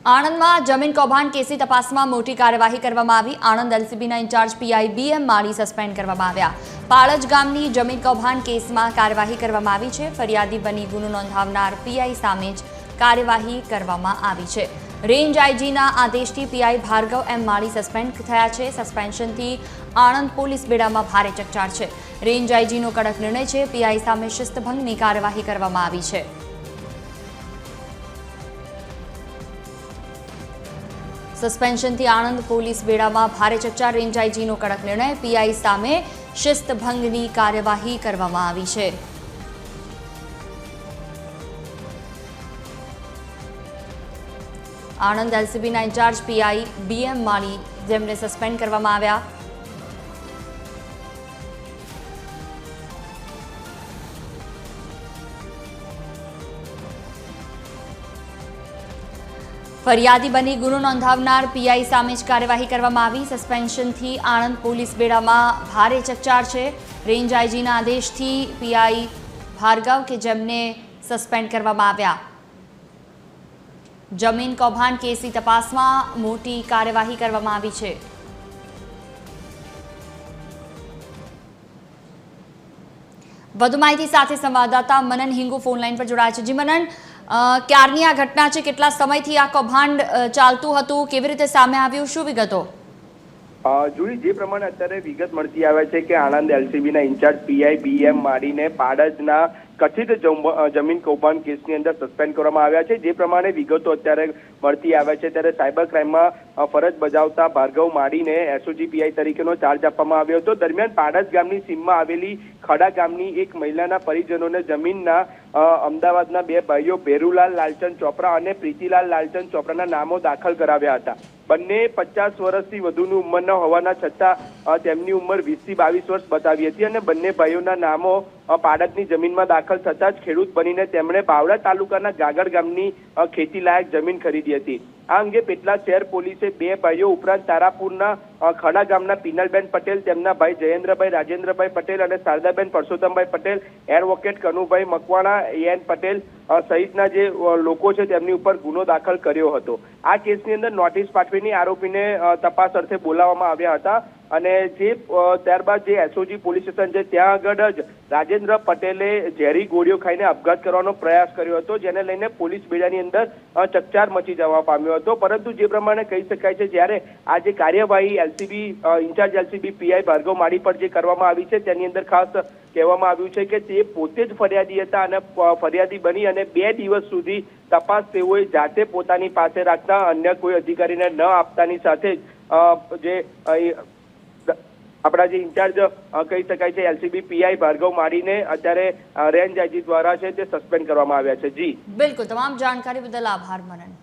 આણંદમાં જમીન કૌભાંડ કેસની તપાસમાં મોટી કાર્યવાહી કરવામાં આવી। આણંદ એલસીબીના ઇન્ચાર્જ પીઆઈ બીએમ માળી સસ્પેન્ડ કરવામાં આવ્યા। પાળજ ગામની જમીન કૌભાંડ કેસમાં કાર્યવાહી કરવામાં આવી છે। ફરિયાદી બની ગુનો નોંધાવનાર પીઆઈ સામે જ કાર્યવાહી કરવામાં આવી છે। રેન્જ આઈજીના આદેશથી પીઆઈ ભાર્ગવ એમ માળી સસ્પેન્ડ થયા છે। સસ્પેન્શનથી આણંદ પોલીસ બેડામાં ભારે ચકચાર છે। રેન્જ આઈજીનો કડક નિર્ણય છે। પીઆઈ સામે શિસ્તભંગની કાર્યવાહી કરવામાં આવી છે। સસ્પેન્શનથી આણંદ પોલીસ બેડામાં ભારે ચકચાર। રેન્જ આઈજીનો કડક નિર્ણય, પીઆઈ સામે શિસ્તભંગની કાર્યવાહી કરવામાં આવી છે। આણંદ એલસીબીના ઇન્ચાર્જ પીઆઈ બીએમ માળી જેમને સસ્પેન્ડ કરવામાં આવ્યા। ફરિયાદી બની ગુનો નોંધાવનાર પીઆઈ સામે જ કાર્યવાહી કરવામાં આવી। સસ્પેન્શનથી આણંદ પોલીસ બેડામાં ભારે ચકચાર છે। રેન્જ આઈજીના આદેશથી પીઆઈ ભાર્ગવ કે જેમને સસ્પેન્ડ કરવામાં આવ્યા। જમીન કૌભાંડ કેસની તપાસમાં મોટી કાર્યવાહી કરવામાં આવી છે। વધુ માહિતી સાથે સંવાદદાતા મનન હિંગુ ફોનલાઈન પર જોડાયા છે। જી મનન, ક્યારની આ ઘટના છે? કેટલા સમયથી આ કૌભાંડ ચાલતું હતું? કેવી રીતે સામે આવ્યું? શું વિગતો? જુડી, જે પ્રમાણે અત્યારે વિગત મળતી આવે છે કે આણંદ એલસીબીના ઇન્ચાર્જ પીઆઈ બીએમ માળીને પાડજના કથિત જમીન કૌભાંડ કેસની અંદર સસ્પેન્ડ કરવામાં આવ્યા છે। જે પ્રમાણે વિગતો અત્યારે મળતી આવે છે ત્યારે સાયબર ક્રાઇમમાં ફરજ બજાવતા ભાર્ગવ માળીને એસઓજી પીઆઈ તરીકેનો ચાર્જ આપવામાં આવ્યો હતો। દરમિયાન પાડજ ગામની સીમમાં આવેલી ખડા ગામની એક મહિલાના પરિજનોને જમીનના અમદાવાદના બે ભાઈઓ ભેરુલાલ લાલચંદ ચોપરા અને પ્રીતિલાલ લાલચંદ ચોપરાના નામો દાખલ કરાવ્યા હતા। બંને 50 વર્ષથી વધુની ઉંમરના હોવાના છતાં તેમની ઉંમર 20 થી 22 વર્ષ બતાવી હતી અને બંને ભાઈઓના નામો પાડજની જમીનમાં દાખલ થતા જ ખેડૂત બનીને તેમણે બાવળા તાલુકાના ગાગડ ગામની ખેતીલાયક જમીન ખરીદી હતી। આ અંગે પેટલાદ શહેર પોલીસે બે ભાઈઓ ઉપરાંત તારાપુરના ખડા ગામના પિનલબેન પટેલ, તેમના ભાઈ જયેન્દ્રભાઈ રાજેન્દ્રભાઈ પટેલ અને શારદાબેન પરસોત્તમભાઈ પટેલ, એડવોકેટ કનુભાઈ મકવાણા, એન પટેલ સહિતના જે લોકો છે તેમની ઉપર ગુનો દાખલ કર્યો હતો। આ કેસની અંદર નોટિસ પાઠવીને આરોપીને તપાસ અર્થે બોલાવવામાં આવ્યા હતા અને જે ત્યારબાદ જે એસઓજી પોલીસ સ્ટેશન છે ત્યાં આગળ જ રાજેન્દ્ર પટેલે ઝેરી ગોળીઓ ખાઈને આપઘાત કરવાનો પ્રયાસ કર્યો હતો, જેને લઈને પોલીસ બેડાની અંદર ચકચાર મચી જવા પામ્યો હતો। પરંતુ જે પ્રમાણે કહી શકાય છે, જ્યારે આ જે કાર્યવાહી LCB in-charge LCB PI Bhargav Mali પર જે કરવામાં આવી છે તેની અંદર ખાસ કહેવામાં આવ્યું છે કે તે પોતે જ ફરિયાદી હતા અને ફરિયાદી બની અને 2 દિવસ સુધી તપાસ તેઓએ જાતે પોતાની પાસે રાખતા અન્ય કોઈ અધિકારીને ન આપતાની સાથે જ આપણા જે ઇન્ચાર્જ કહી શકાય છે એલસીબી પીઆઈ ભાર્ગવ માળીને અત્યારે રેન્જ આઈજી દ્વારા છે તે સસ્પેન્ડ કરવામાં આવ્યા છે। જી બિલકુલ, તમામ જાણકારી બદલ આભાર મનન।